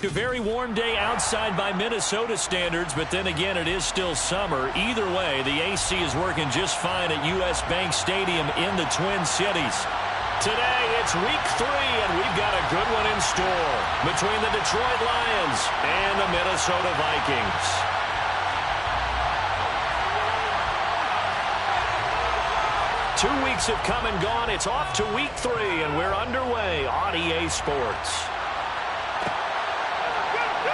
A very warm day outside by Minnesota standards, but then again, it is still summer. Either way, the AC is working just fine at U.S. Bank Stadium in the Twin Cities. Today, it's week 3, and we've got a good one in store between the Detroit Lions and the Minnesota Vikings. Two weeks have come and gone. It's off to week 3, and we're underway on EA Sports.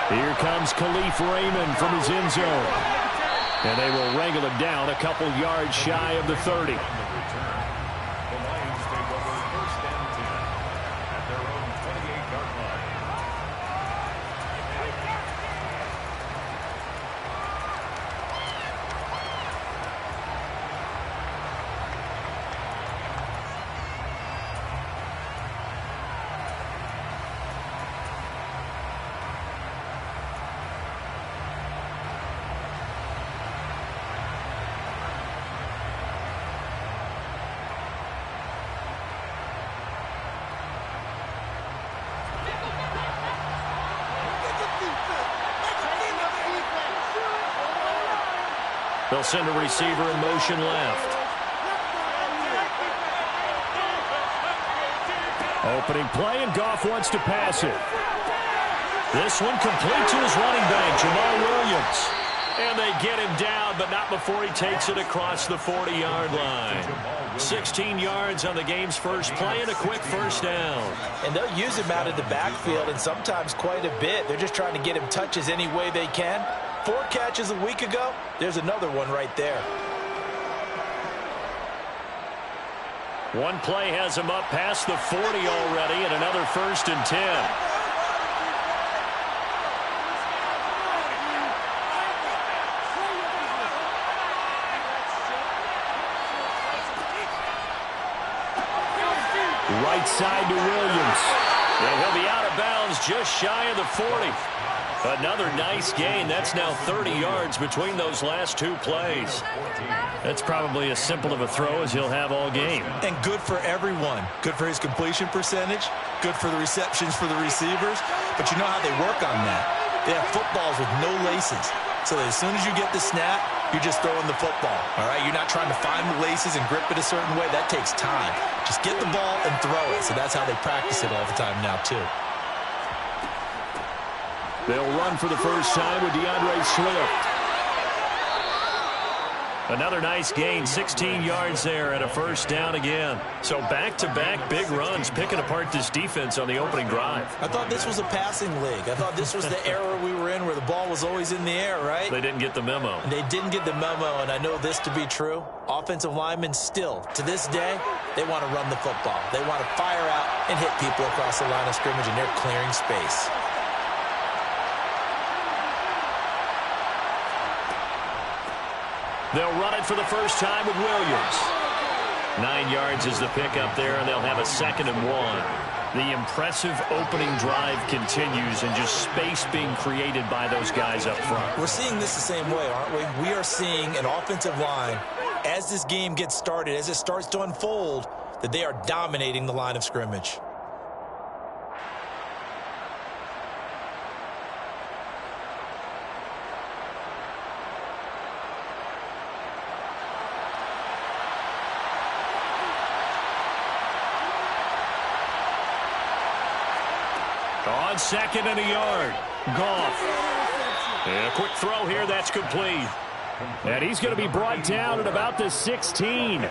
Here comes Khalif Raymond from his end zone. And they will wrangle him down a couple yards shy of the 30. They'll send a receiver in motion left. Opening play, and Goff wants to pass it. This one complete to his running back, Jamal Williams. And they get him down, but not before he takes it across the 40-yard line. 16 yards on the game's first play and a quick first down. And they'll use him out of the backfield, and sometimes quite a bit. They're just trying to get him touches any way they can. 4 catches a week ago, there's another one right there. One play has him up past the 40 already, and another 1st and 10. Right side to Williams. And he'll be out of bounds just shy of the 40. Another nice gain. That's now 30 yards between those last 2 plays. That's probably as simple of a throw as he'll have all game. And good for everyone. Good for his completion percentage. Good for the receptions for the receivers. But you know how they work on that. They have footballs with no laces. So that as soon as you get the snap, you're just throwing the football. All right? You're not trying to find the laces and grip it a certain way. That takes time. Just get the ball and throw it. So that's how they practice it all the time now, too. They'll run for the first time with DeAndre Swift. Another nice gain, 16 yards there and a first down again. So back-to-back big runs, picking apart this defense on the opening drive. I thought this was a passing league. I thought this was the era we were in where the ball was always in the air, right? They didn't get the memo. And they didn't get the memo, and I know this to be true. Offensive linemen still, to this day, they want to run the football. They want to fire out and hit people across the line of scrimmage, and they're clearing space. They'll run it for the first time with Williams. 9 yards is the pickup there, and they'll have a 2nd and 1. The impressive opening drive continues, and just space being created by those guys up front. We're seeing this the same way, aren't we? We are seeing an offensive line, as this game gets started, as it starts to unfold, that they are dominating the line of scrimmage. On 2nd and a yard, Goff. And a quick throw here, that's complete. And he's going to be brought down at about the 16.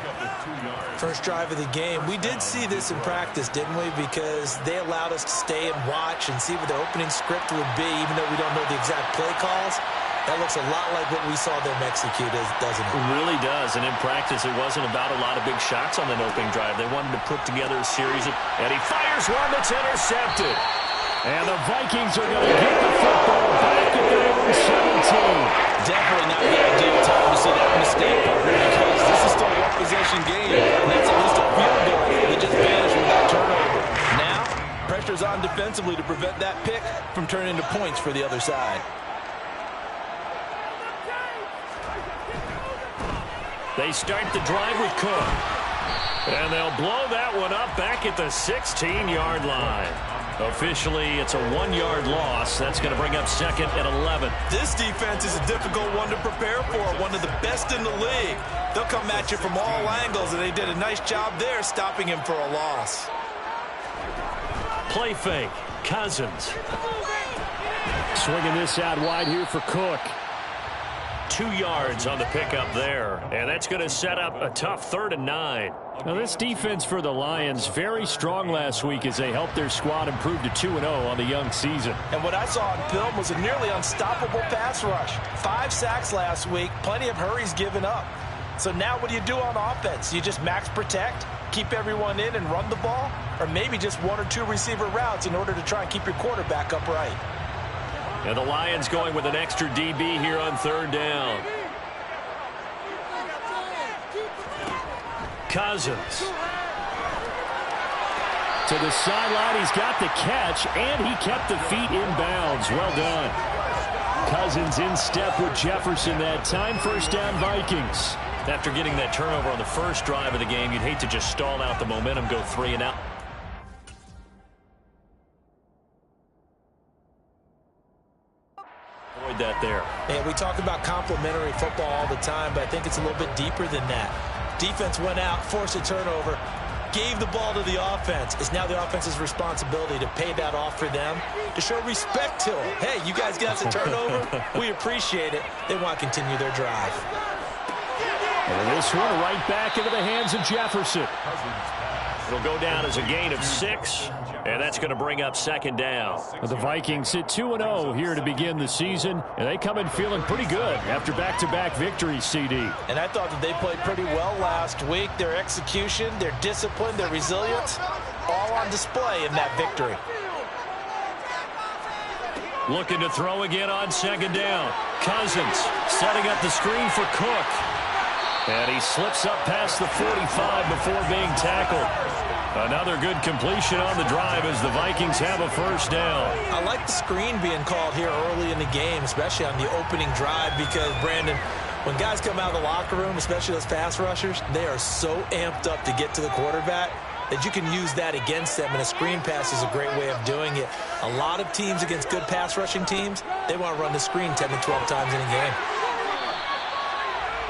First drive of the game. We did see this in practice, didn't we? Because they allowed us to stay and watch and see what their opening script would be, even though we don't know the exact play calls. That looks a lot like what we saw them execute, doesn't it? It really does. And in practice, it wasn't about a lot of big shots on that opening drive. They wanted to put together a series of... And he fires one that's intercepted. And the Vikings are going to get the football back at their own 17. Definitely not the ideal time to see that mistake, partner, because this is still a one-possession game, and that's at least a field goal that just vanished with that turnover. Now, pressure's on defensively to prevent that pick from turning into points for the other side. They start the drive with Cook. And they'll blow that one up back at the 16-yard line. Officially, it's a 1-yard loss. That's going to bring up 2nd and 11. This defense is a difficult one to prepare for, one of the best in the league. They'll come at you from all angles, and they did a nice job there stopping him for a loss. Play fake. Cousins. Swinging this out wide here for Cook. 2 yards on the pickup there. And that's going to set up a tough 3rd and 9. Now, this defense for the Lions, very strong last week as they helped their squad improve to 2-0 on the young season. And what I saw on film was a nearly unstoppable pass rush. 5 sacks last week, plenty of hurries given up. So now what do you do on offense? You just max protect, keep everyone in and run the ball? Or maybe just 1 or 2 receiver routes in order to try and keep your quarterback upright? And the Lions going with an extra DB here on 3rd down. Cousins. To the sideline, he's got the catch, and he kept the feet in bounds. Well done. Cousins in step with Jefferson that time. 1st down, Vikings. After getting that turnover on the first drive of the game, you'd hate to just stall out the momentum, go 3 and out. Avoid that there. And we talk about complementary football all the time, but I think it's a little bit deeper than that. Defense went out, forced a turnover, gave the ball to the offense. It's now the offense's responsibility to pay that off for them, to show respect to them. Hey, you guys got us a turnover. We appreciate it. They want to continue their drive. And this one right back into the hands of Jefferson. It'll go down as a gain of 6, and that's going to bring up 2nd down. The Vikings sit 2-0 here to begin the season, and they come in feeling pretty good after back-to-back victories, CD. And I thought that they played pretty well last week. Their execution, their discipline, their resilience, all on display in that victory. Looking to throw again on 2nd down. Cousins setting up the screen for Cook. And he slips up past the 45 before being tackled. Another good completion on the drive as the Vikings have a 1st down. I like the screen being called here early in the game, especially on the opening drive, because, Brandon, when guys come out of the locker room, especially those pass rushers, they are so amped up to get to the quarterback that you can use that against them, and a screen pass is a great way of doing it. A lot of teams against good pass rushing teams, they want to run the screen 10 to 12 times in a game.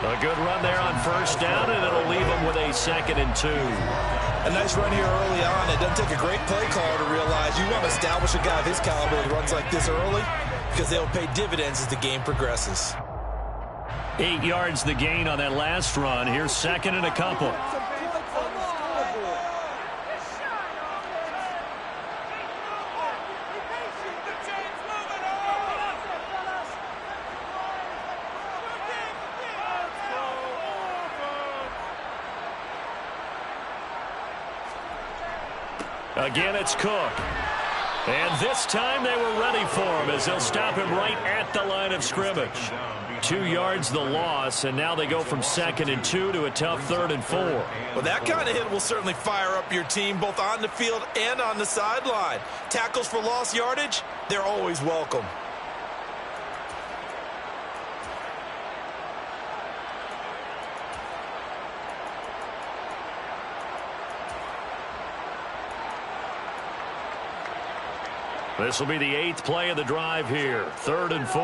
A good run there on 1st down, and it'll leave them with a 2nd and 2. A nice run here early on. It doesn't take a great play caller to realize you want to establish a guy of his caliber that runs like this early, because they'll pay dividends as the game progresses. 8 yards the gain on that last run. Here's 2nd and a couple. Again, it's Cook. And this time they were ready for him as they'll stop him right at the line of scrimmage. 2 yards the loss, and now they go from 2nd and 2 to a tough 3rd and 4. Well, that kind of hit will certainly fire up your team both on the field and on the sideline. Tackles for lost yardage, they're always welcome. This will be the 8th play of the drive here. 3rd and 4.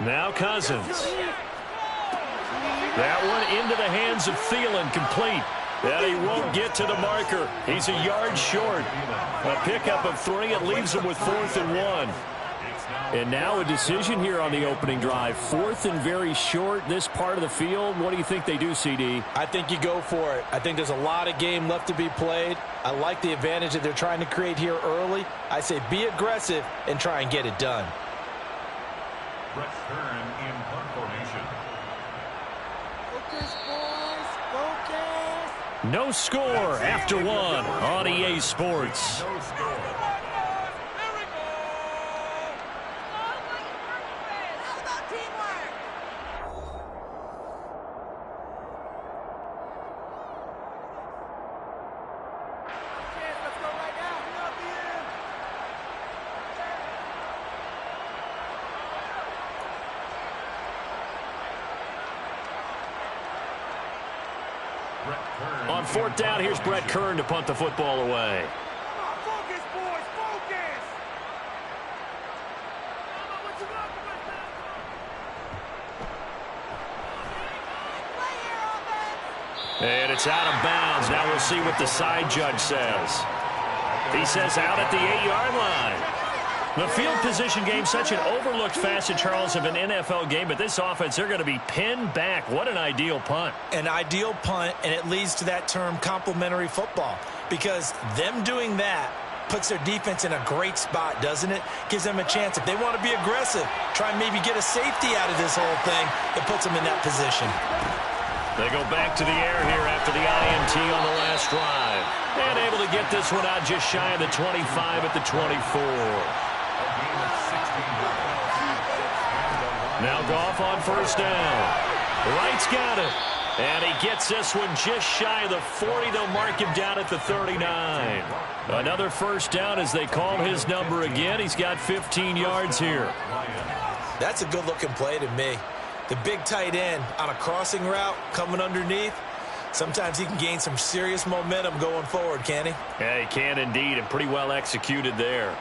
Now Cousins. That one into the hands of Thielen, complete. And he won't get to the marker. He's a yard short. A pickup of 3. It leaves him with 4th and 1. And now a decision here on the opening drive. 4th and very short, this part of the field. What do you think they do, CD? I think you go for it. I think there's a lot of game left to be played. I like the advantage that they're trying to create here early. I say be aggressive and try and get it done. No score after 1 on EA Sports. On fourth down, here's Brett Kern to punt the football away. Focus, boys, focus! And it's out of bounds. Now we'll see what the side judge says. He says out at the 8-yard line. The field position game, such an overlooked facet, Charles, of an NFL game, but this offense, they're going to be pinned back. What an ideal punt. An ideal punt, and it leads to that term complementary football, because them doing that puts their defense in a great spot, doesn't it? Gives them a chance. If they want to be aggressive, try and maybe get a safety out of this whole thing, it puts them in that position. They go back to the air here after the INT on the last drive. And able to get this one out just shy of the 25 at the 24. Now Goff on first down. Wright's got it. And he gets this one just shy of the 40. They'll mark him down at the 39. Another first down as they call his number again. He's got 15 yards here. That's a good-looking play to me. The big tight end on a crossing route coming underneath. Sometimes he can gain some serious momentum going forward, can he? Yeah, he can indeed, and pretty well executed there.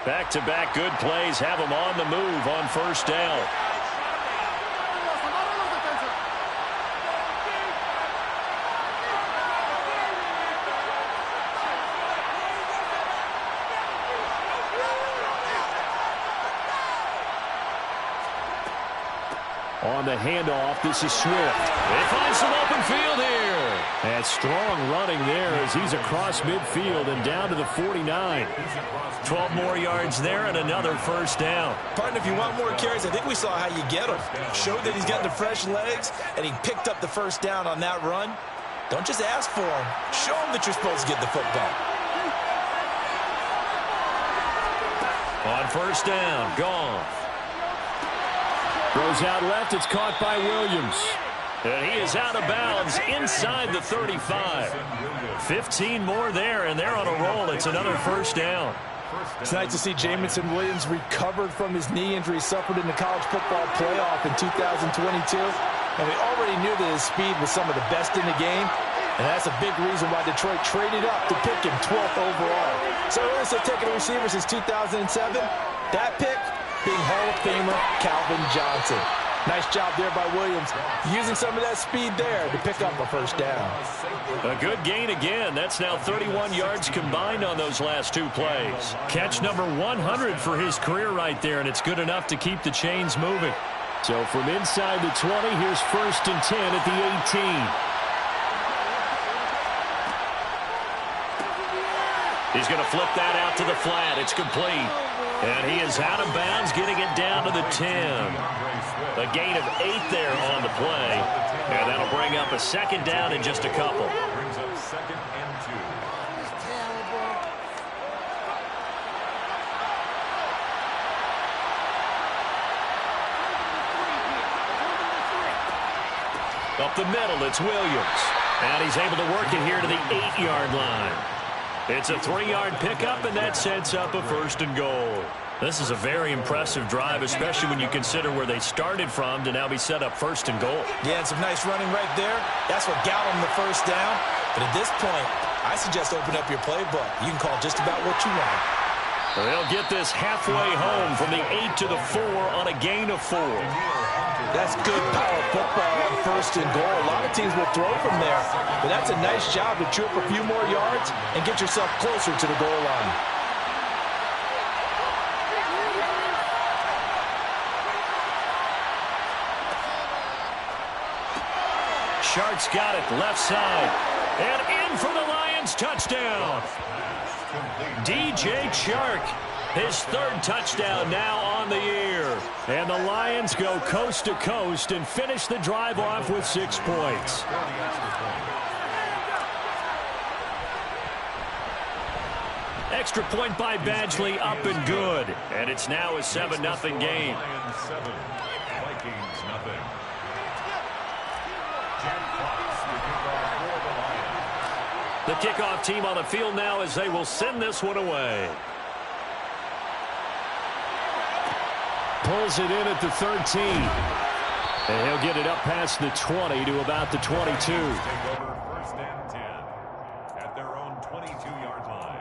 Back-to-back good plays have him on the move on first down. On the handoff, this is Swift. They find some open field here. And strong running there as he's across midfield and down to the 49. 12 more yards there and another first down. Partner, if you want more carries, I think we saw how you get him. Showed that he's got the fresh legs, and he picked up the first down on that run. Don't just ask for him. Show him that you're supposed to get the football. On first down, gone. Goes out left. It's caught by Williams. And he is out of bounds inside the 35. 15 more there, and they're on a roll. It's another first down. It's nice to see Jamison Williams recovered from his knee injury suffered in the college football playoff in 2022. And we already knew that his speed was some of the best in the game. And that's a big reason why Detroit traded up to pick him 12th overall. So Williams has taken a receiver since 2007. That pick being Hall of Famer Calvin Johnson. Nice job there by Williams, using some of that speed there to pick up a first down. A good gain again. That's now 31 yards combined on those last two plays. Catch number 100 for his career right there, and it's good enough to keep the chains moving. So from inside the 20, here's first and 10 at the 18. He's going to flip that out to the flat. It's complete. And he is out of bounds, getting it down to the 10. A gain of 8 there on the play. And that'll bring up a second down in just a couple. Brings up second and 2. Up the middle, it's Williams. And he's able to work it here to the 8-yard line. It's a 3-yard pickup, and that sets up a first and goal. This is a very impressive drive, especially when you consider where they started from to now be set up first and goal. Yeah, and some nice running right there. That's what got them the first down. But at this point, I suggest open up your playbook. You can call just about what you want. They'll get this halfway home from the 8 to the 4 on a gain of 4. That's good power football on first and goal. A lot of teams will throw from there, but that's a nice job to chew up a few more yards and get yourself closer to the goal line. Shark's got it left side. And in for the Lions, touchdown. DJ Chark, his third touchdown now on the year. And the Lions go coast to coast and finish the drive off with 6 points. Extra point by Badgley, up and good. And it's now a 7-0 game. Lions 7, Vikings nothing. The kickoff team on the field now as they will send this one away. Pulls it in at the 13. And he'll get it up past the 20 to about the 22. Take over 1st and 10 at their own 22-yard line.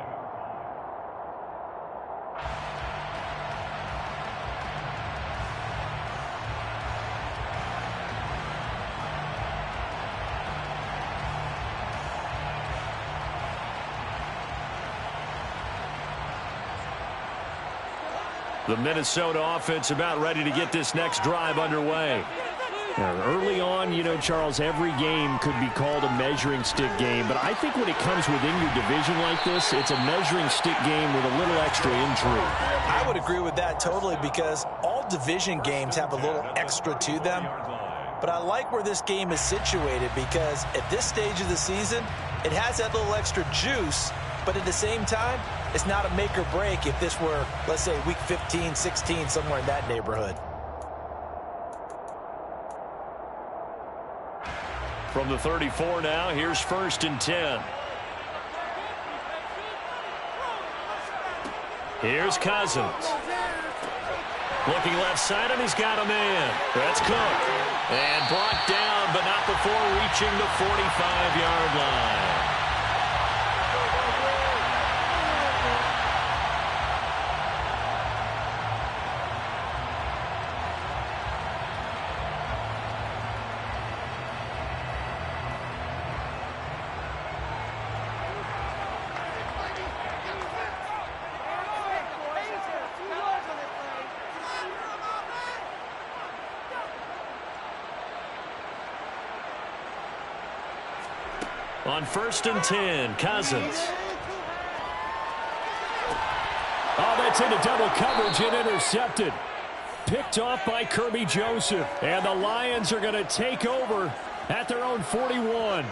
The Minnesota offense about ready to get this next drive underway. Now, early on, you know, Charles, every game could be called a measuring stick game. But I think when it comes within your division like this, it's a measuring stick game with a little extra intrigue. I would agree with that totally because all division games have a little extra to them. But I like where this game is situated because at this stage of the season, it has that little extra juice. But at the same time, it's not a make or break if this were, let's say, week 15, 16, somewhere in that neighborhood. From the 34 now, here's 1st and 10. Here's Cousins. Looking left side, and he's got a man. That's Cook. And brought down, but not before reaching the 45-yard line. On 1st and 10, Cousins. Oh, that's into double coverage and intercepted. Picked off by Kirby Joseph. And the Lions are going to take over at their own 41.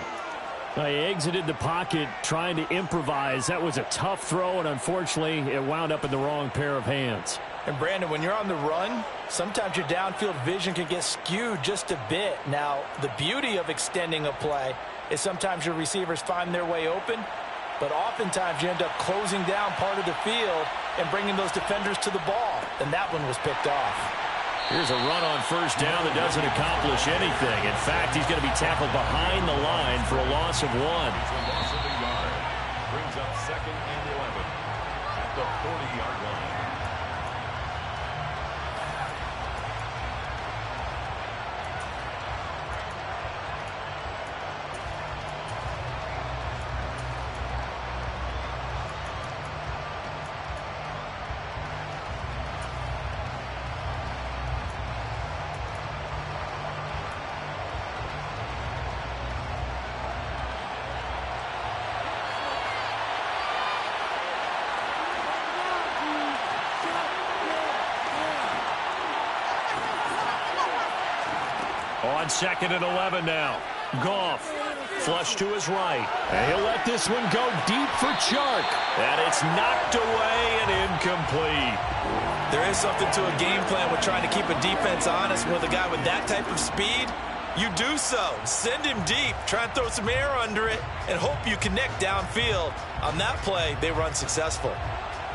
They exited the pocket trying to improvise. That was a tough throw, and unfortunately, it wound up in the wrong pair of hands. And, Brandon, when you're on the run, sometimes your downfield vision can get skewed just a bit. Now, the beauty of extending a play is sometimes your receivers find their way open, but oftentimes you end up closing down part of the field and bringing those defenders to the ball. And that one was picked off. Here's a run on 1st down that doesn't accomplish anything. In fact, he's going to be tackled behind the line for a loss of 1. Loss of a yard. Brings up 2nd and 11 at the 40-yard line. On 2nd and 11 now. Goff. Flush to his right. And he'll let this one go deep for Chark. And it's knocked away and incomplete. There is something to a game plan with trying to keep a defense honest. With a guy with that type of speed, you do so. Send him deep. Try and throw some air under it and hope you connect downfield. On that play, they were unsuccessful.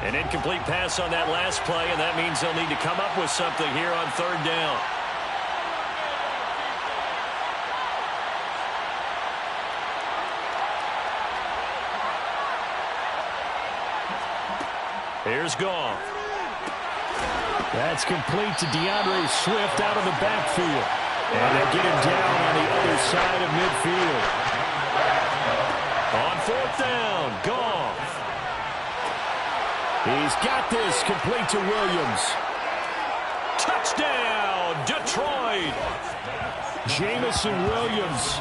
An incomplete pass on that last play, and that means they'll need to come up with something here on 3rd down. Here's Goff. That's complete to DeAndre Swift out of the backfield. And they get him down on the other side of midfield. On 4th down, Goff. He's got this complete to Williams. Touchdown, Detroit. Jamison Williams.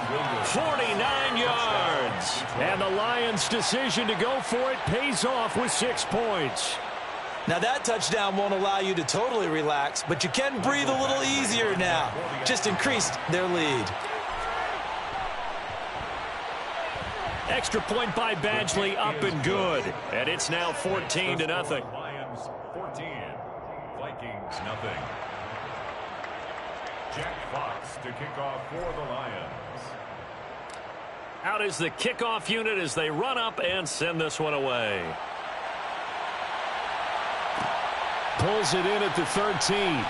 49 yards. And the Lions' decision to go for it pays off with 6 points. Now that touchdown won't allow you to totally relax, but you can breathe a little easier now. Just increased their lead. Extra point by Badgley, up and good. And it's now 14-0. Lions 14, Vikings nothing. Jack Fox to kick off for the Lions. Out is the kickoff unit as they run up and send this one away. Pulls it in at the 13.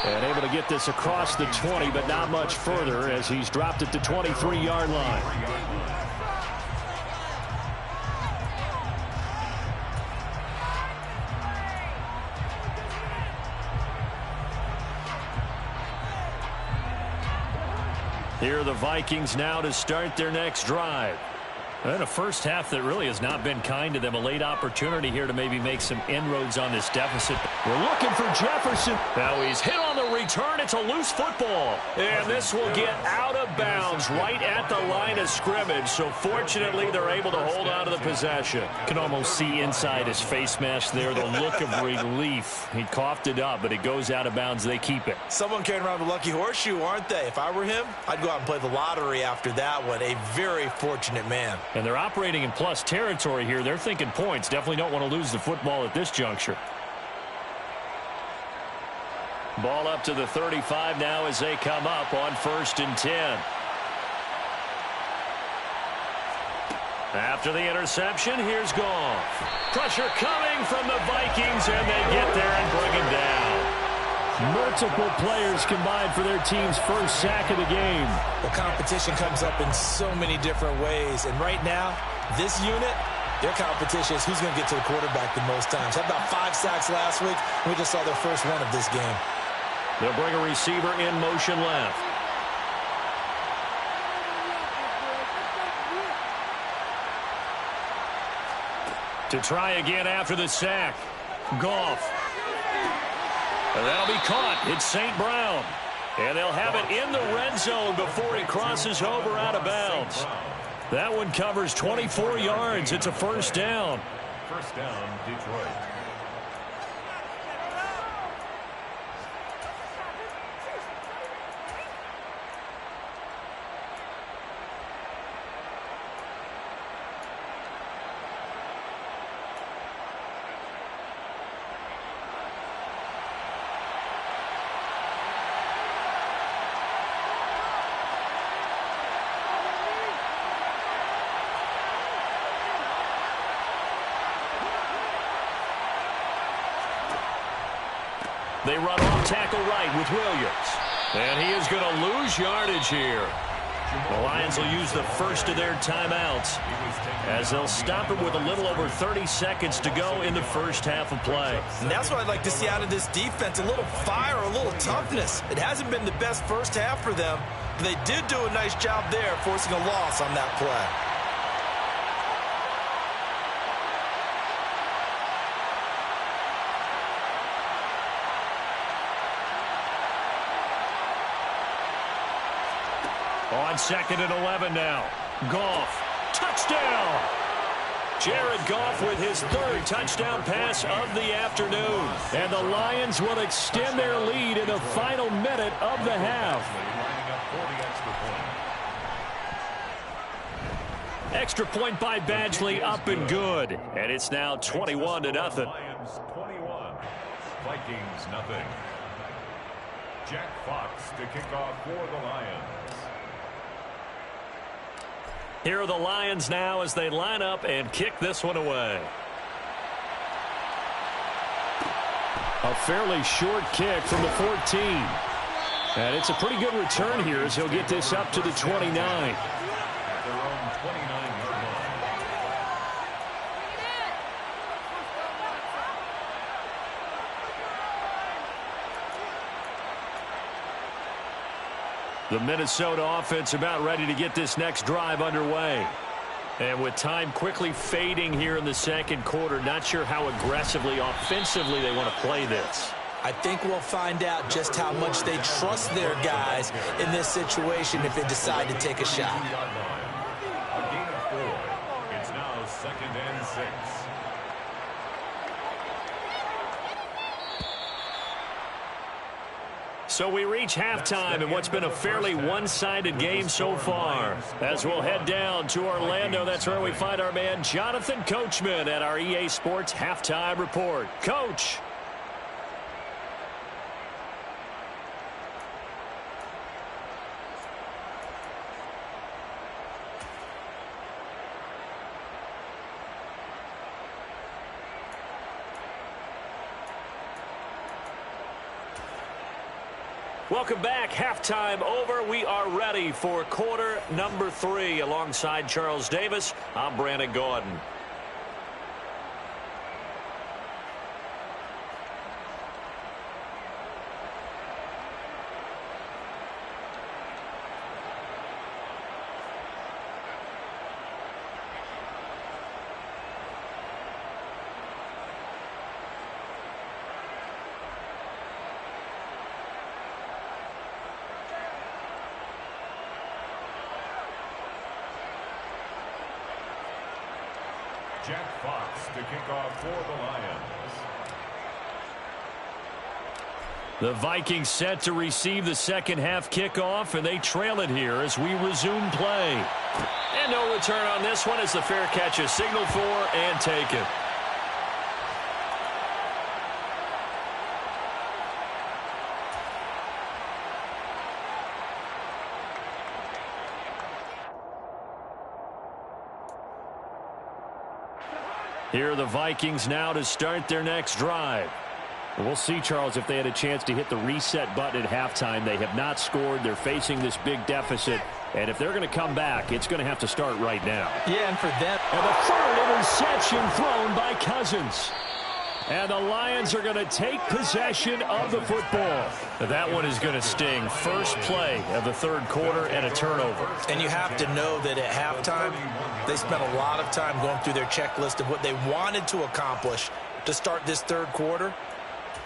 And able to get this across the 20, but not much further as he's dropped it to 23-yard line. Here are the Vikings now to start their next drive. And a first half that really has not been kind to them. A late opportunity here to maybe make some inroads on this deficit. We're looking for Jefferson. Now he's hit on the return. It's a loose football. And this will get out of bounds right at the line of scrimmage. So fortunately, they're able to hold on to the possession. Can almost see inside his face mask there the look of relief. He coughed it up, but it goes out of bounds. They keep it. Someone carrying around the lucky horseshoe, aren't they? If I were him, I'd go out and play the lottery after that one. A very fortunate man. And they're operating in plus territory here. They're thinking points. Definitely don't want to lose the football at this juncture. Ball up to the 35 now as they come up on 1st and 10. After the interception, here's Goff. Pressure coming from the Vikings, and they get there and bring him down. Multiple players combined for their team's first sack of the game. The competition comes up in so many different ways. And right now, this unit, their competition is who's going to get to the quarterback the most times. Had about 5 sacks last week. We just saw their first one of this game. They'll bring a receiver in motion left. To try again after the sack. Goff. And that'll be caught. It's St. Brown. And they'll have it in the red zone before he crosses over out of bounds. That one covers 24 yards. It's a first down. First down, Detroit. They run off tackle right with Williams. And he is going to lose yardage here. The Lions will use the first of their timeouts as they'll stop it with a little over 30 seconds to go in the first half of play. And that's what I'd like to see out of this defense, a little fire, a little toughness. It hasn't been the best first half for them, but they did do a nice job there forcing a loss on that play. On 2nd and 11 now. Goff. Touchdown! Jared Goff with his 3rd touchdown pass of the afternoon. And the Lions will extend their lead in the final minute of the half. Extra point by Badgley, up and good. And it's now 21-0. Lions 21. Vikings nothing. Jack Fox to kick off for the Lions. Here are the Lions now as they line up and kick this one away. A fairly short kick from the 14. And it's a pretty good return here as he'll get this up to the 29. At their own 29-yard line. The Minnesota offense about ready to get this next drive underway. And with time quickly fading here in the second quarter, not sure how aggressively, offensively they want to play this. I think we'll find out just how much they trust their guys in this situation if they decide to take a shot. A gain of 4. It's now 2nd and 6. So we reach halftime in what's been a fairly one-sided game so far. As we'll head down to Orlando, that's where we find our man Jonathan Coachman at our EA Sports Halftime Report. Coach. Welcome back. Halftime over. We are ready for quarter number 3. Alongside Charles Davis, I'm Brandon Gordon. Jack Fox to kick off for the Lions. The Vikings set to receive the second half kickoff, and they trail it here as we resume play. And no return on this one as the fair catch is signaled for and taken. Here are the Vikings now to start their next drive. We'll see, Charles, if they had a chance to hit the reset button at halftime. They have not scored. They're facing this big deficit. And if they're going to come back, it's going to have to start right now. Yeah, and for them. And the third interception thrown by Cousins. And the Lions are going to take possession of the football. That one is going to sting. First play of the third quarter and a turnover. And you have to know that at halftime, they spent a lot of time going through their checklist of what they wanted to accomplish to start this third quarter.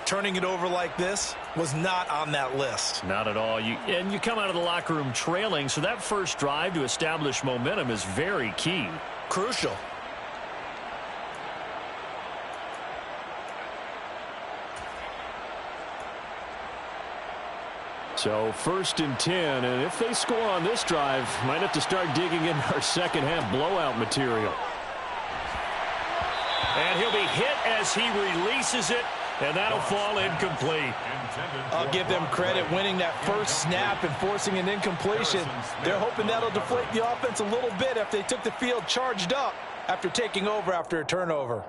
Turning it over like this was not on that list. Not at all. And you come out of the locker room trailing, so that first drive to establish momentum is very key. Crucial. So 1st and 10, and if they score on this drive, might have to start digging in our second half blowout material. And he'll be hit as he releases it, and that'll fall incomplete. I'll give them credit winning that first snap and forcing an incompletion. They're hoping that'll deflate the offense a little bit if they took the field charged up after taking over after a turnover.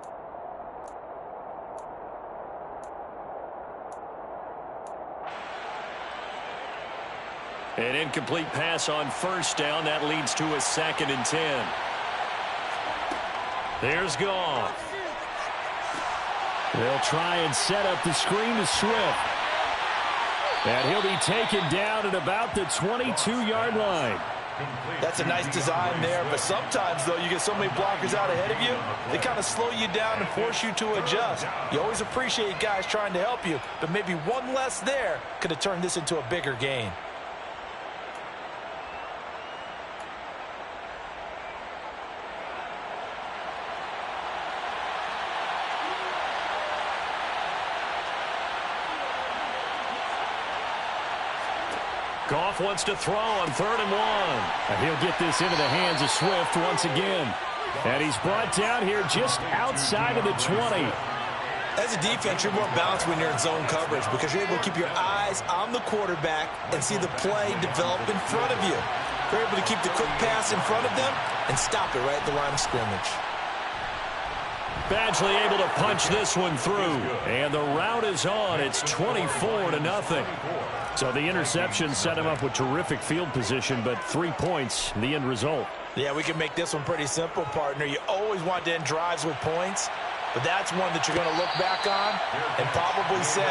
An incomplete pass on first down. That leads to a 2nd and 10. There's Goff. They'll try and set up the screen to Swift. And he'll be taken down at about the 22-yard line. That's a nice design there, but sometimes, though, you get so many blockers out ahead of you, they kind of slow you down and force you to adjust. You always appreciate guys trying to help you, but maybe one less there could have turned this into a bigger gain. Goff wants to throw on 3rd and 1. And he'll get this into the hands of Swift once again. And he's brought down here just outside of the 20. As a defense, you're more balanced when you're in zone coverage because you're able to keep your eyes on the quarterback and see the play develop in front of you. You're able to keep the quick pass in front of them and stop it right at the line of scrimmage. Badgley able to punch this one through. And the route is on. It's 24-0. So the interception set him up with terrific field position, but 3 points, the end result. Yeah, we can make this one pretty simple, partner. You always want to end drives with points, but that's one that you're going to look back on and probably say,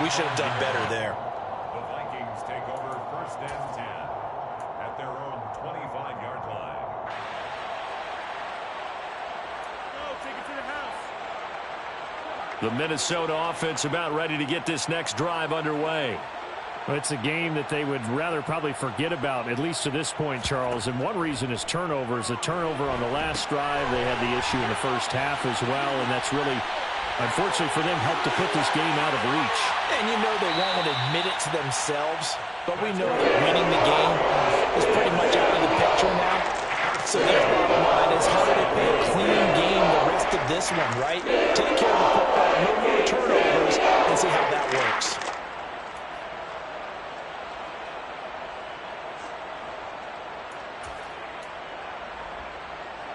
we should have done better there. The Vikings take over 1st and 10 at their own 25-yard line. The Minnesota offense about ready to get this next drive underway. It's a game that they would rather probably forget about, at least to this point, Charles. And one reason is turnovers. The turnover on the last drive, they had the issue in the first half as well, and that's really, unfortunately for them, helped to put this game out of reach. And you know they won't admit it to themselves, but we know that winning the game is pretty much out of the picture now. So their bottom line is how do they play a clean game the rest of this one, right? Take care of the football, no more turnovers, and see how that works.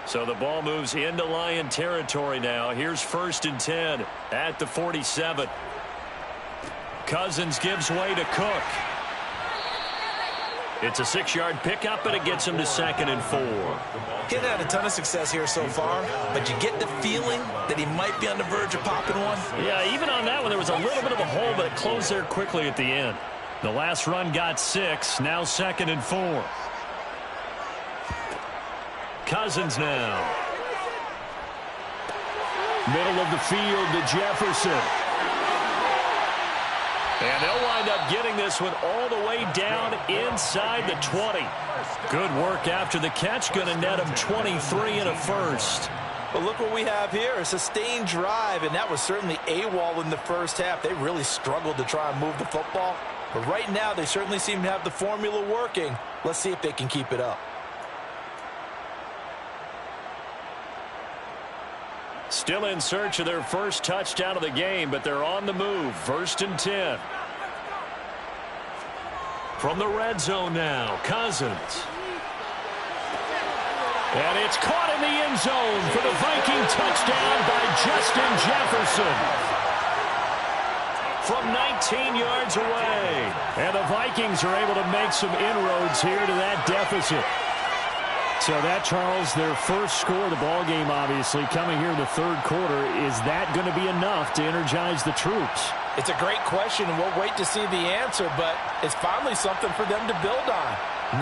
So the ball moves into Lion territory now. Here's 1st and 10 at the 47. Cousins gives way to Cook. It's a 6-yard pickup, and it gets him to 2nd and 4. He hasn't had a ton of success here so far, but you get the feeling that he might be on the verge of popping one. Yeah, even on that one, there was a little bit of a hole, but it closed there quickly at the end. The last run got 6, now 2nd and 4. Cousins now. Middle of the field to Jefferson. And they'll wind up getting this one all the way down inside the 20. Good work after the catch. Going to net him 23 and a first. Well, look what we have here. A sustained drive, and that was certainly AWOL in the first half. They really struggled to try and move the football. But right now, they certainly seem to have the formula working. Let's see if they can keep it up. Still in search of their first touchdown of the game, but they're on the move. 1st and 10. From the red zone now, Cousins. And it's caught in the end zone for the Viking touchdown by Justin Jefferson. From 19 yards away. And the Vikings are able to make some inroads here to that deficit. So that, Charles, their first score of the ball game, obviously, coming here in the third quarter. Is that going to be enough to energize the troops? It's a great question, and we'll wait to see the answer, but it's finally something for them to build on.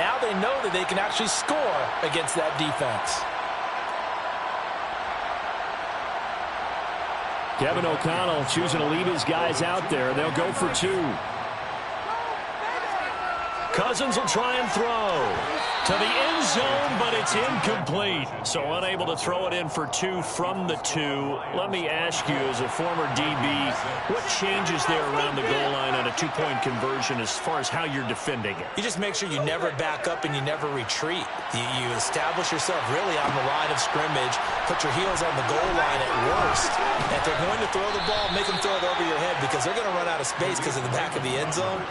Now they know that they can actually score against that defense. Kevin O'Connell choosing to lead his guys out there. They'll go for 2. Cousins will try and throw to the end zone, but it's incomplete. So unable to throw it in for 2 from the 2. Let me ask you, as a former DB, what changes there around the goal line on a 2-point conversion as far as how you're defending it? You just make sure you never back up and you never retreat. You establish yourself really on the line of scrimmage, put your heels on the goal line at worst. And if they're going to throw the ball, make them throw it over your head because they're going to run out of space because of the back of the end zone.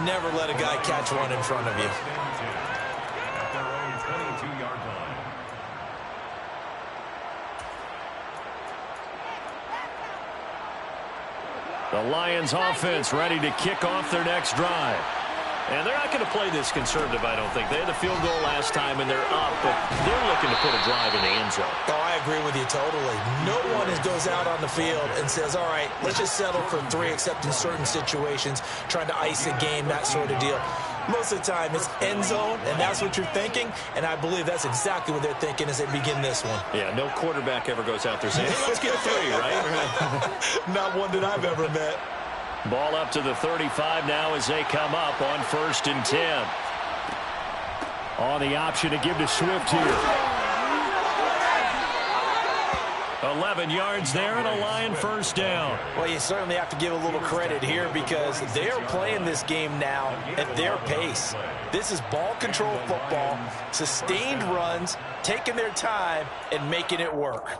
Never let a guy catch one in front of you. The Lions offense ready to kick off their next drive. And they're not going to play this conservative, I don't think. They had the field goal last time, and they're up, but they're looking to put a drive in the end zone. Oh, I agree with you totally. No one goes out on the field and says, all right, let's just settle for 3, except in certain situations, trying to ice a game, that sort of deal. Most of the time, it's end zone, and that's what you're thinking, and I believe that's exactly what they're thinking as they begin this one. Yeah, no quarterback ever goes out there saying, hey, let's get 3, right? Not one that I've ever met. Ball up to the 35 now as they come up on 1st and 10. On the option to give to Swift here. 11 yards there and a Lion first down. Well, you certainly have to give a little credit here because they're playing this game now at their pace. This is ball control football, sustained runs, taking their time, and making it work.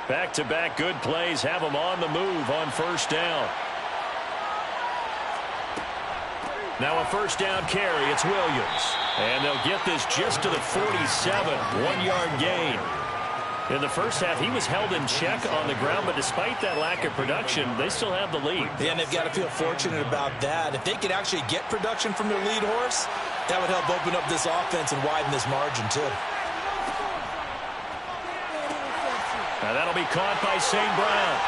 Back-to-back good plays have them on the move on 1st down. Now a 1st down carry. It's Williams. And they'll get this just to the 47. 1-yard gain. In the first half, he was held in check on the ground, but despite that lack of production, they still have the lead. Yeah, and they've got to feel fortunate about that. If they could actually get production from their lead horse, that would help open up this offense and widen this margin, too. Now that'll be caught by St. Brown.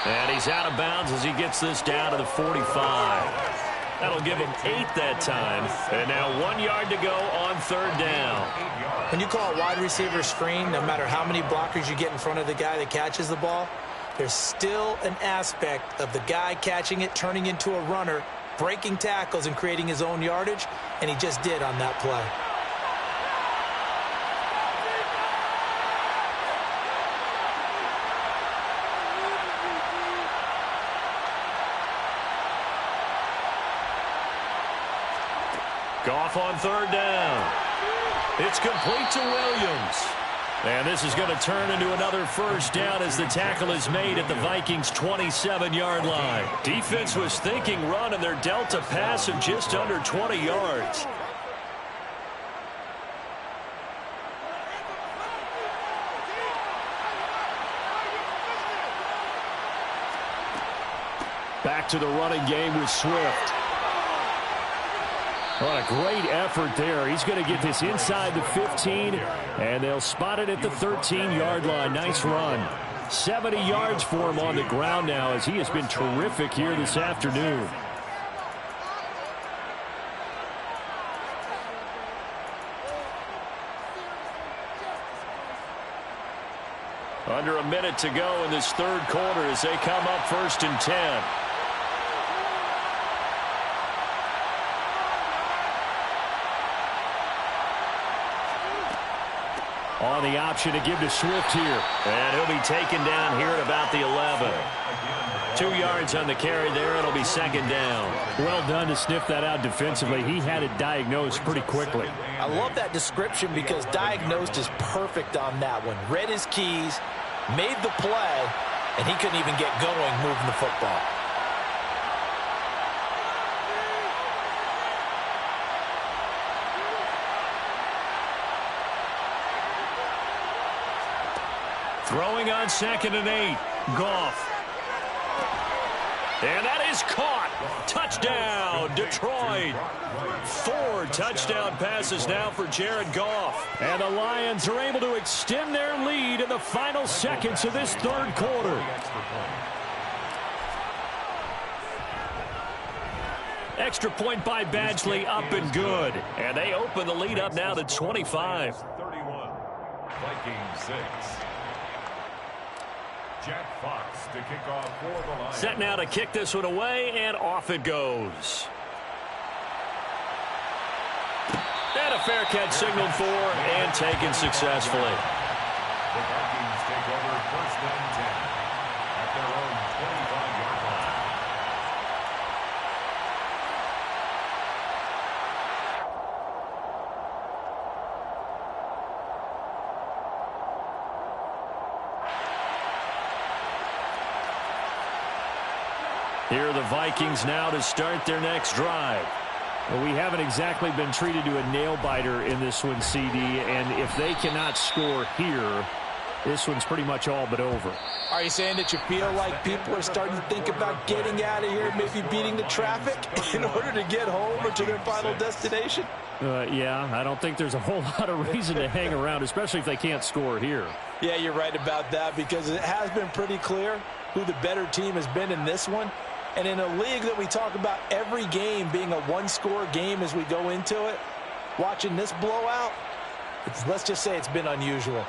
And he's out of bounds as he gets this down to the 45. That'll give him 8 that time. And now 1 yard to go on 3rd down. When you call a wide receiver screen, no matter how many blockers you get in front of the guy that catches the ball, there's still an aspect of the guy catching it, turning into a runner, breaking tackles and creating his own yardage, and he just did on that play. Goff on 3rd down. It's complete to Williams. And this is going to turn into another first down as the tackle is made at the Vikings' 27-yard line. Defense was thinking run, and they're dealt a pass of just under 20 yards. Back to the running game with Swift. What a great effort there. He's going to get this inside the 15, and they'll spot it at the 13-yard line. Nice run. 70 yards for him on the ground now, as he has been terrific here this afternoon. Under a minute to go in this third quarter as they come up 1st and 10. On the option to give to Swift here. And he'll be taken down here at about the 11. 2 yards on the carry there. It'll be 2nd down. Well done to sniff that out defensively. He had it diagnosed pretty quickly. I love that description because diagnosed is perfect on that one. Read his keys, made the play, and he couldn't even get going moving the football. Throwing on 2nd and 8. Goff. And that is caught. Touchdown, Detroit. 4 touchdown passes now for Jared Goff. And the Lions are able to extend their lead in the final seconds of this third quarter. Extra point by Badgley, up and good. And they open the lead up now to 25. 31. Vikings 6. Jack Fox to kick off for the Lions. Set now to kick this one away, and off it goes. And a fair catch signaled for and taken successfully. The Vikings take over 1st and 10 at their own 25-yard line. Here are the Vikings now to start their next drive. Well, we haven't exactly been treated to a nail-biter in this one, CD, and if they cannot score here, this one's pretty much all but over. Are you saying that you feel like people are starting to think about getting out of here, maybe beating the traffic in order to get home or to their final destination? Yeah, I don't think there's a whole lot of reason to hang around, especially if they can't score here. Yeah, you're right about that because it has been pretty clear who the better team has been in this one. And in a league that we talk about every game being a one-score game as we go into it, watching this blowout, let's just say it's been unusual.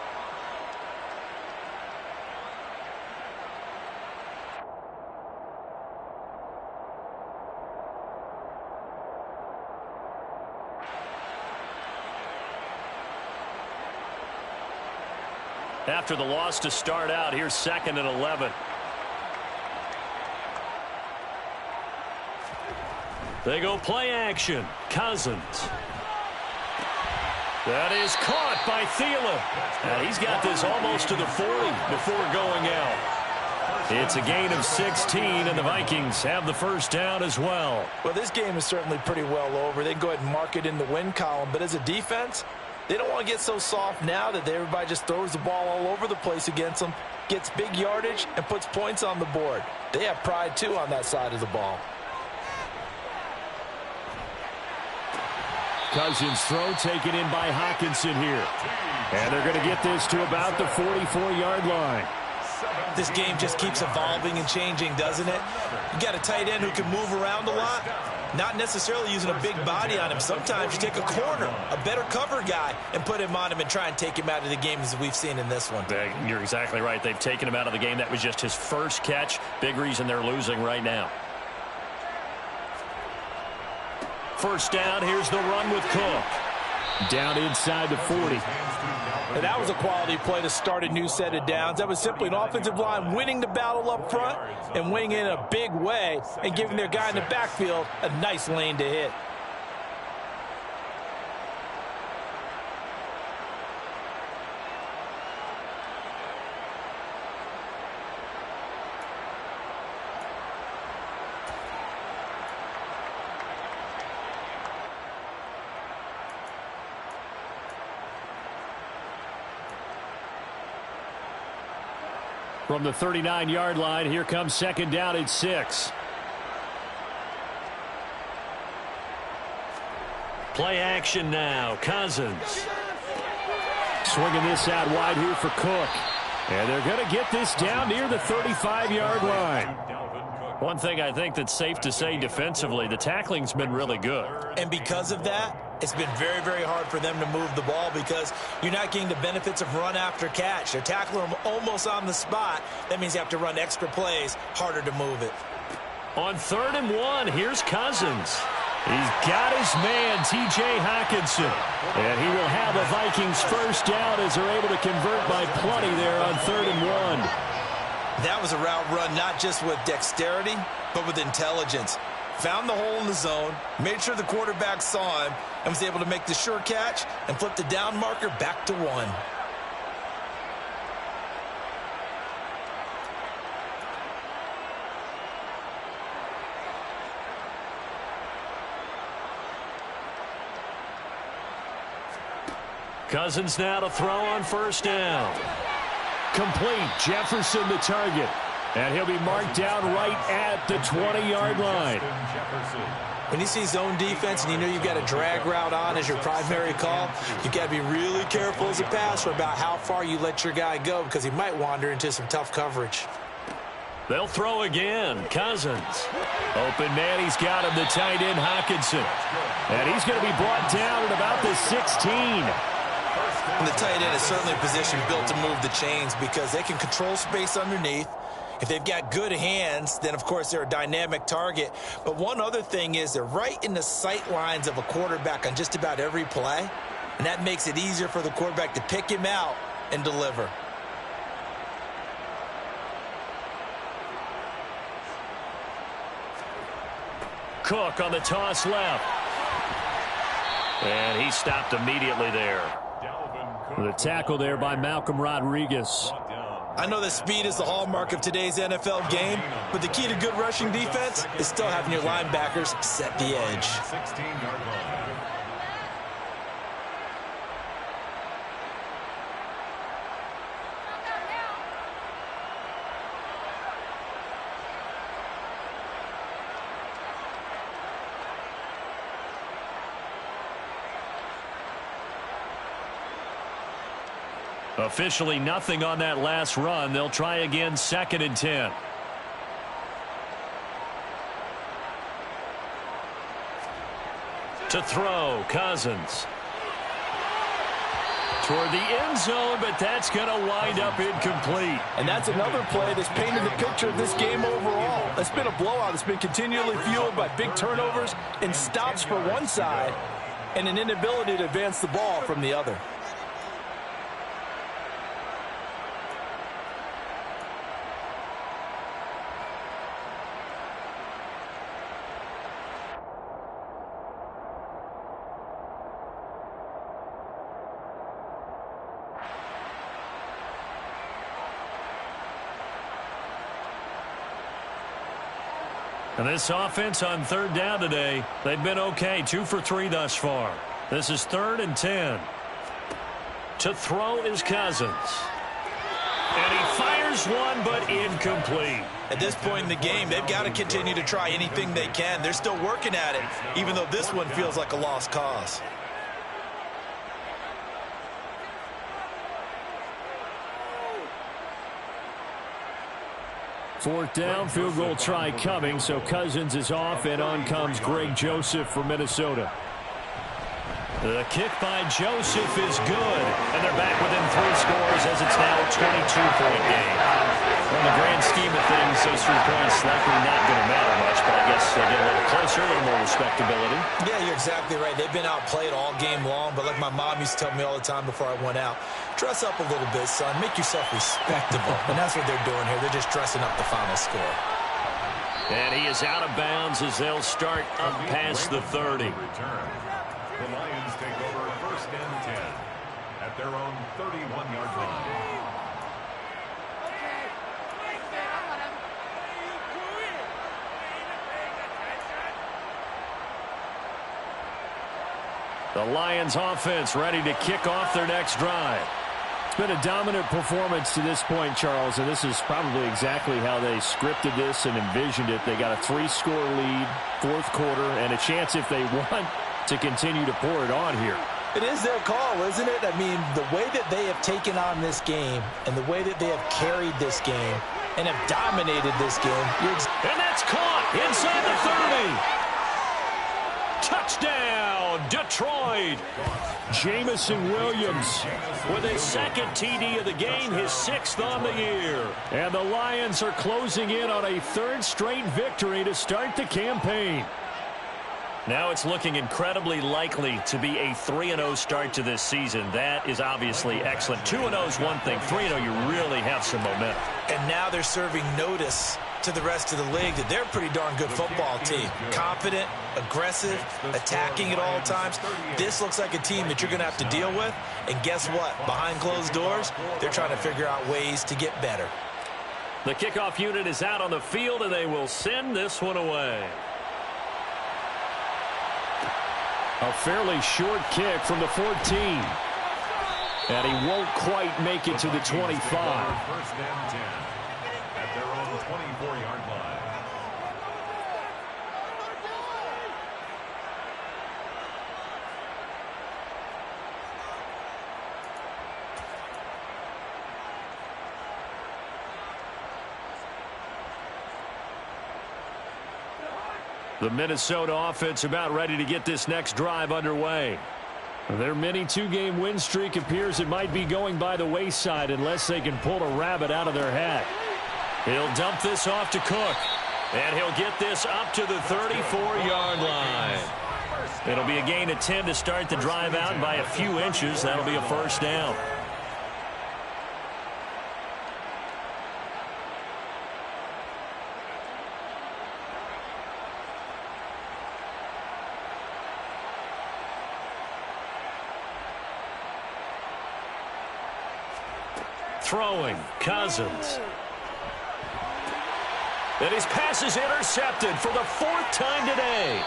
After the loss to start out, here's 2nd and 11. They go play action. Cousins. That is caught by Thielen. He's got this almost to the 40 before going out. It's a gain of 16, and the Vikings have the first down as well. Well, this game is certainly pretty well over. They can go ahead and mark it in the win column. But as a defense, they don't want to get so soft now that everybody just throws the ball all over the place against them, gets big yardage, and puts points on the board. They have pride, too, on that side of the ball. Cousins' throw taken in by Hawkinson here. And they're going to get this to about the 44-yard line. This game just keeps evolving and changing, doesn't it? You got a tight end who can move around a lot, not necessarily using a big body on him. Sometimes you take a corner, a better cover guy, and put him on him and try and take him out of the game as we've seen in this one. You're exactly right. They've taken him out of the game. That was just his first catch. Big reason they're losing right now. First down, here's the run with Cook. Down inside the 40. And that was a quality play to start a new set of downs. That was simply an offensive line winning the battle up front and winning in a big way and giving their guy in the backfield a nice lane to hit. From the 39-yard line, here comes second down and 6. Play action now. Cousins. Swinging this out wide here for Cook. And they're going to get this down near the 35-yard line. One thing I think that's safe to say defensively, the tackling's been really good. And because of that, it's been very, very hard for them to move the ball because you're not getting the benefits of run after catch. They're tackling them almost on the spot. That means you have to run extra plays, harder to move it. On 3rd and 1, here's Cousins. He's got his man, T.J. Hockenson. And he will have a Vikings first down as they're able to convert by plenty there on 3rd and 1. That was a route run not just with dexterity, but with intelligence. Found the hole in the zone, made sure the quarterback saw him, and was able to make the sure catch and flip the down marker back to 1. Cousins now to throw on 1st down. Complete. Jefferson the target. And he'll be marked down right at the 20-yard line. When you see zone defense and you know you've got a drag route on as your primary call, you've got to be really careful as a passer about how far you let your guy go because he might wander into some tough coverage. They'll throw again. Cousins. Open man, he's got him, the tight end, Hockenson. And he's going to be brought down at about the 16. And the tight end is certainly a position built to move the chains because they can control space underneath. If they've got good hands, then, of course, they're a dynamic target. But one other thing is they're right in the sight lines of a quarterback on just about every play, and that makes it easier for the quarterback to pick him out and deliver. Cook on the toss left. And he stopped immediately there. The tackle there by Malcolm Rodriguez. I know that speed is the hallmark of today's NFL game, but the key to good rushing defense is still having your linebackers set the edge. 16-yard line. Officially nothing on that last run. They'll try again, 2nd and 10. To throw, Cousins. Toward the end zone, but that's going to wind up incomplete. And that's another play that's painted the picture of this game overall. It's been a blowout. It's been continually fueled by big turnovers and stops for one side and an inability to advance the ball from the other. And this offense on 3rd down today, they've been okay. 2 for 3 thus far. This is 3rd and 10. To throw is Cousins. And he fires one, but incomplete. At this point in the game, they've got to continue to try anything they can. They're still working at it, even though this one feels like a lost cause. Fourth down, field goal try coming, so Cousins is off, and on comes Greg Joseph from Minnesota. The kick by Joseph is good, and they're back within 3 scores as it's now a 22-point game. In the grand scheme of things, those 3 points likely not going to matter much, but I guess they get a little closer, a little more respectability. Yeah, you're exactly right. They've been outplayed all game long, but like my mom used to tell me all the time before I went out, dress up a little bit, son. Make yourself respectable. And that's what they're doing here. They're just dressing up the final score. And he is out of bounds as they'll start up past the 30. The Lions take over 1st and 10 at their own 31-yard line. The Lions offense ready to kick off their next drive. been a dominant performance to this point, Charles, and this is probably exactly how they scripted this and envisioned it. They got a 3-score lead, fourth quarter, and a chance if they want to continue to pour it on here. It is their call, isn't it? I mean, the way that they have taken on this game and the way that they have carried this game and have dominated this game. And that's caught inside the 30. Touchdown, Detroit. Jamison Williams with his second TD of the game, his 6th on the year. And the Lions are closing in on a 3rd straight victory to start the campaign. Now it's looking incredibly likely to be a 3-0 start to this season. That is obviously excellent. 2-0 is one thing. 3-0, you really have some momentum. And now they're serving notice to the rest of the league that they're a pretty darn good football team. Confident, aggressive, attacking at all times. This looks like a team that you're going to have to deal with. And guess what? Behind closed doors, they're trying to figure out ways to get better. The kickoff unit is out on the field, and they will send this one away. A fairly short kick from the 14. And he won't quite make it to the 25. First and 10 at their own 24-yard line. The Minnesota offense about ready to get this next drive underway. Their mini 2-game win streak appears it might be going by the wayside unless they can pull a rabbit out of their hat. He'll dump this off to Cook. And he'll get this up to the 34-yard line. It'll be a gain of 10 to start the drive out by a few inches. That'll be a first down. Throwing, Cousins. And his pass is intercepted for the 4th time today.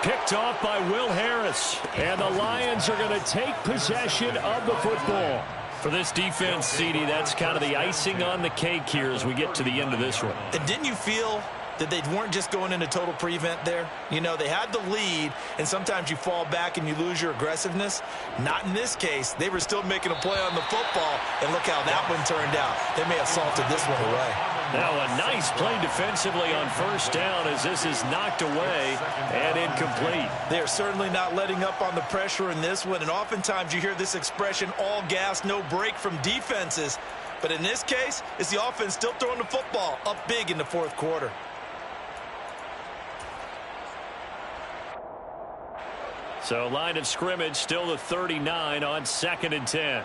Picked off by Will Harris. And the Lions are going to take possession of the football. For this defense, CD, that's kind of the icing on the cake here as we get to the end of this one. And didn't you feel that they weren't just going into total prevent there? You know, they had the lead, and sometimes you fall back and you lose your aggressiveness. Not in this case. They were still making a play on the football, and look how that one turned out. They may have salted this one away. Now a nice play defensively on first down as this is knocked away and incomplete. They are certainly not letting up on the pressure in this one, and oftentimes you hear this expression, all gas, no break from defenses. But in this case, it's the offense still throwing the football up big in the 4th quarter. So line of scrimmage still the 39 on 2nd and 10.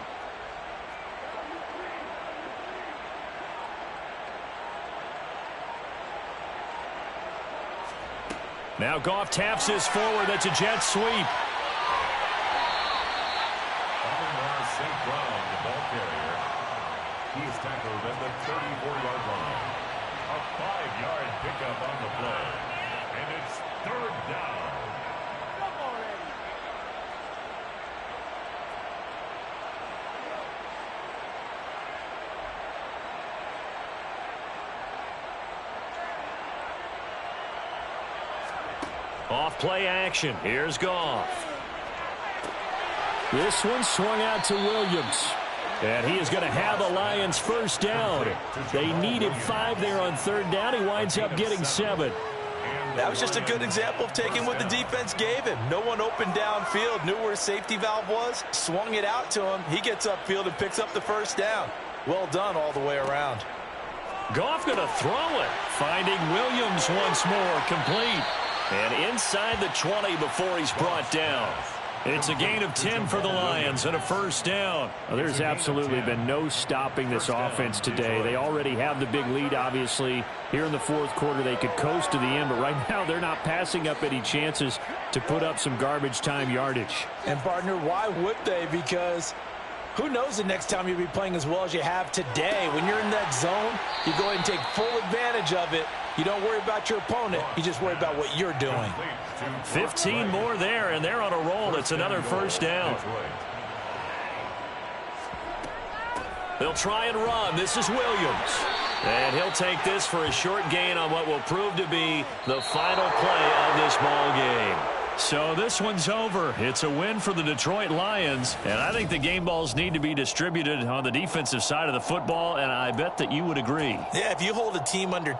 Now Goff taps this forward. That's a jet sweep. St. Brown, the ball carrier. He is tackled at the 34-yard line. A 5-yard pickup on the play. And it's 3rd down. Off play action. Here's Goff. This one swung out to Williams. And he is going to have the Lions first down. They needed 5 there on 3rd down. He winds up getting 7. That was just a good example of taking what the defense gave him. No one open downfield, knew where his safety valve was, swung it out to him. He gets upfield and picks up the first down. Well done all the way around. Goff going to throw it. Finding Williams once more, complete. And inside the 20 before he's brought down. It's a gain of 10 for the Lions and a first down. Well, there's absolutely been no stopping this offense today. They already have the big lead, obviously. Here in the 4th quarter, they could coast to the end, but right now they're not passing up any chances to put up some garbage time yardage. And, partner, why would they? Because who knows the next time you'll be playing as well as you have today. When you're in that zone, you go ahead and take full advantage of it. You don't worry about your opponent. You just worry about what you're doing. 15 more there, and they're on a roll. It's another first down. They'll try and run. This is Williams. And he'll take this for a short gain on what will prove to be the final play of this ball game. So this one's over. It's a win for the Detroit Lions, and I think the game balls need to be distributed on the defensive side of the football, and I bet that you would agree. Yeah, if you hold a team under